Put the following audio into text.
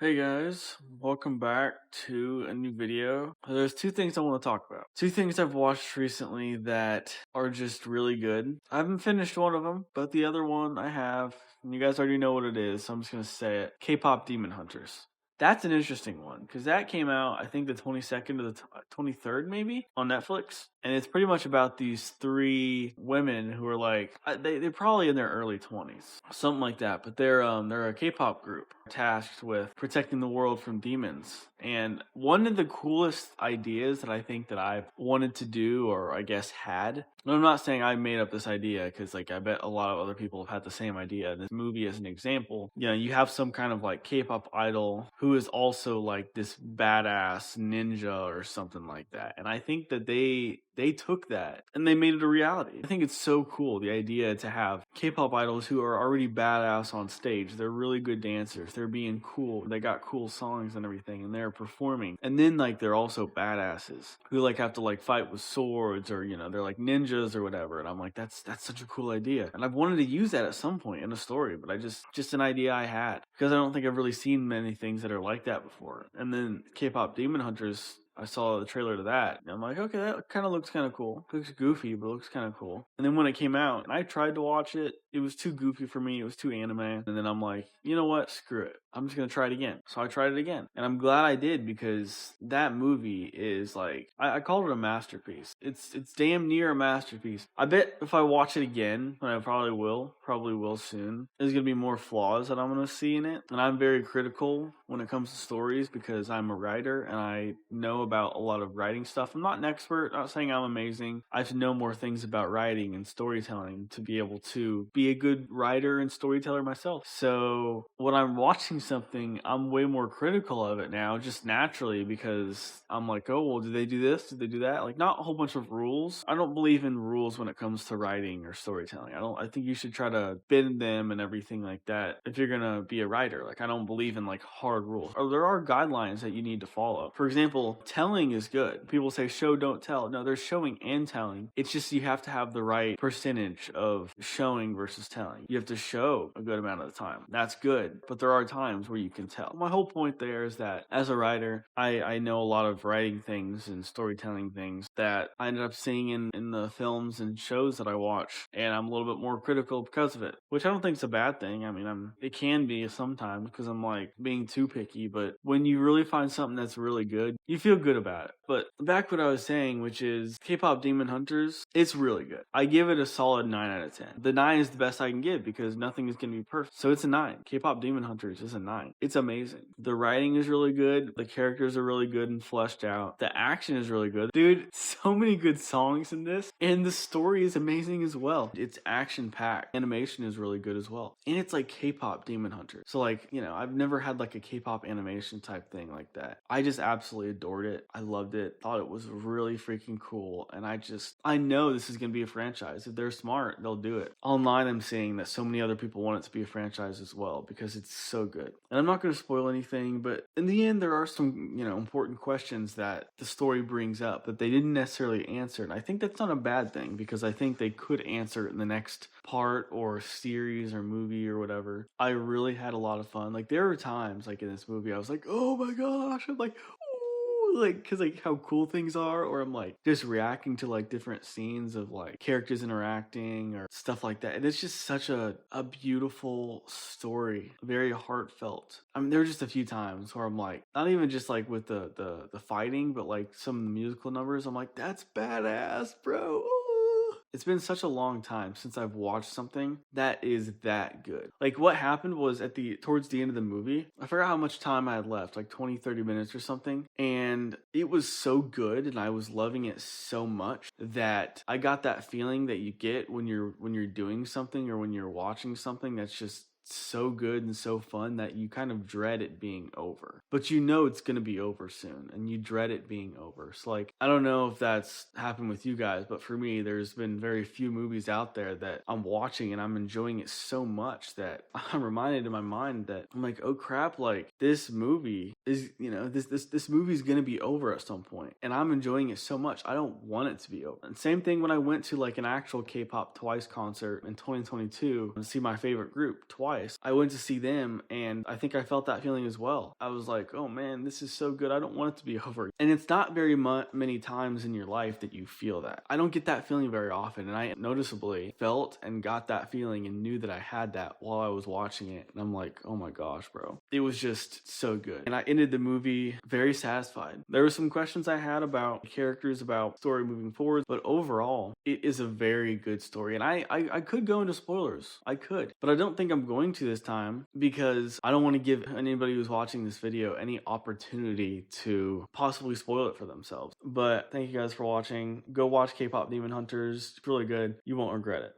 Hey guys, welcome back to a new video. There's two things I want to talk about. Two things I've watched recently that are just really good. I haven't finished one of them, but the other one I have, and you guys already know what it is, so I'm just going to say it. K-pop Demon Hunters. That's an interesting one because that came out, I think, the 22nd to the 23rd, maybe, on Netflix. And it's pretty much about these three women who are like they're probably in their early 20s, something like that. But they're a K-pop group tasked with protecting the world from demons. And one of the coolest ideas that I think that I've wanted to do, or I guess had. And I'm not saying I made up this idea because like I bet a lot of other people have had the same idea. This movie as an example, you have some kind of like K-pop idol who is also like this badass ninja or something like that. And I think that they took that and they made it a reality. I think it's so cool, the idea to have K-pop idols who are already badass on stage. They're really good dancers. They're being cool. They got cool songs and everything, and they're performing. And then like they're also badasses who like have to like fight with swords, or they're like ninjas or whatever. And I'm like, that's such a cool idea. And I've wanted to use that at some point in a story, but I just an idea I had because I don't think I've really seen many things that are like that before. And then K-pop Demon Hunters, I saw the trailer to that, and I'm like, okay, that kind of looks kind of cool. It looks goofy, but it looks kind of cool. And then when it came out, and I tried to watch it, it was too goofy for me. It was too anime. And then I'm like, you know what? Screw it. I'm just going to try it again. So I tried it again. And I'm glad I did because that movie is like, I called it a masterpiece. It's damn near a masterpiece. I bet if I watch it again, and I probably will soon, there's going to be more flaws that I'm going to see in it. And I'm very critical when it comes to stories because I'm a writer and I know about a lot of writing stuff. I'm not an expert, not saying I'm amazing. I have to know more things about writing and storytelling to be able to be a good writer and storyteller myself. So when I'm watching something, I'm way more critical of it now, just naturally, because I'm like, oh, well, did they do this? Did they do that? Like, not a whole bunch of rules. I don't believe in rules when it comes to writing or storytelling. I think you should try to bend them and everything like that if you're gonna be a writer. Like, I don't believe in like hard rules. Or there are guidelines that you need to follow. For example, telling is good. People say show, don't tell. No, there's showing and telling. It's just you have to have the right percentage of showing versus telling. You have to show a good amount of the time. That's good. But there are times where you can tell. My whole point there is that as a writer, I know a lot of writing things and storytelling things that I ended up seeing in the films and shows that I watch. And I'm a little bit more critical because of it, which I don't think is a bad thing. I mean, it can be sometimes because I'm like being too picky. But when you really find something that's really good, you feel good about it. But back to what I was saying, which is K-pop Demon Hunters, it's really good. I give it a solid 9 out of 10. The 9 is the best I can give because nothing is going to be perfect. So it's a 9. K-pop Demon Hunters is a 9. It's amazing. The writing is really good. The characters are really good and fleshed out. The action is really good. Dude, so many good songs in this. And the story is amazing as well. It's action-packed. Animation is really good as well. And it's like K-pop Demon Hunters. So like, I've never had like a K-pop animation type thing like that. I just absolutely adored it. I loved it. Thought it was really freaking cool. And I know this is going to be a franchise. If they're smart, they'll do it. Online, I'm seeing that so many other people want it to be a franchise as well because it's so good. And I'm not going to spoil anything, but in the end, there are some, important questions that the story brings up that they didn't necessarily answer. And I think that's not a bad thing because I think they could answer it in the next part or series or movie or whatever. I really had a lot of fun. Like, there were times, like, in this movie, I was like, oh my gosh, I'm like, like, because like how cool things are, or I'm like just reacting to like different scenes of like characters interacting or stuff like that. And it's just such a beautiful story, very heartfelt. I mean, there were just a few times where I'm like, not even just like with the fighting, but like some of the musical numbers, I'm like, that's badass, bro. It's been such a long time since I've watched something that is that good. Like, what happened was towards the end of the movie, I forgot how much time I had left, like 20, 30 minutes or something. And it was so good and I was loving it so much that I got that feeling that you get when you're doing something or when you're watching something that's just so good and so fun that you kind of dread it being over. But it's going to be over soon and you dread it being over. So like, I don't know if that's happened with you guys, but for me, there's been very few movies out there that I'm watching and I'm enjoying it so much that I'm reminded in my mind that I'm like, oh crap, like this movie is, this movie's going to be over at some point and I'm enjoying it so much. I don't want it to be over. And same thing when I went to like an actual K-pop Twice concert in 2022 to see my favorite group, Twice. twice. I went to see them, and I think I felt that feeling as well. I was like, oh man, this is so good. I don't want it to be over. And it's not very many times in your life that you feel that. I don't get that feeling very often, and I noticeably felt and got that feeling and knew that I had that while I was watching it. And I'm like, oh my gosh, bro. It was just so good. And I ended the movie very satisfied. There were some questions I had about characters, about story moving forward, but overall, it is a very good story. And I could go into spoilers. I could, but I don't think I'm going to this time because I don't want to give anybody who's watching this video any opportunity to possibly spoil it for themselves. But thank you guys for watching. Go watch K-Pop Demon Hunters. It's really good. You won't regret it.